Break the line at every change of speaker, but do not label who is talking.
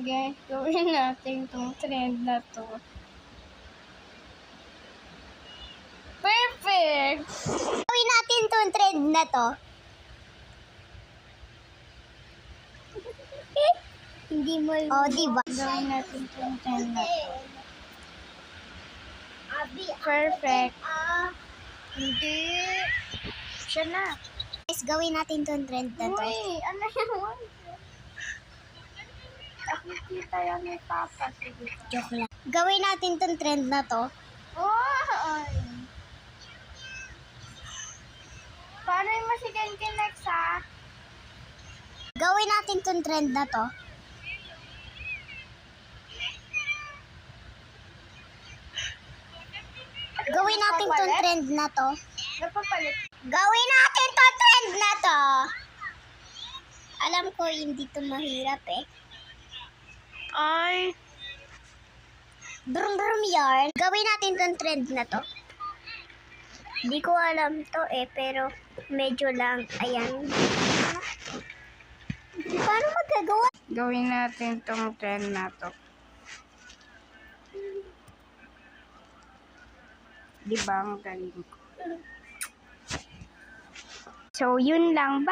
Sige, gawin natin tong trend na to. Perfect!
Gawin natin tong trend na to.
Hindi mo
Oh, diba?
Gawin natin tong trend na to. Perfect. Hindi. Siya na.
Guys, gawin natin tong trend na to.
Uy, ano yun? Nakikita yan ni Papa. Sige.
Joke lang. Gawin natin tong trend na to.
Ay. Paano yung masigan next ha?
Gawin natin tong trend na to. Gawin natin tong trend na to.
Napapalit.
Gawin natin tong trend na to. Alam ko hindi to mahirap eh.
Ay.
Brum brum yarn. Gawin natin tong trend na to. Di ko alam to eh, pero medyo lang. Ayan. Paano magagawa?
Gawin natin tong trend na to. Di ba ang galing ko? So, yun lang ba?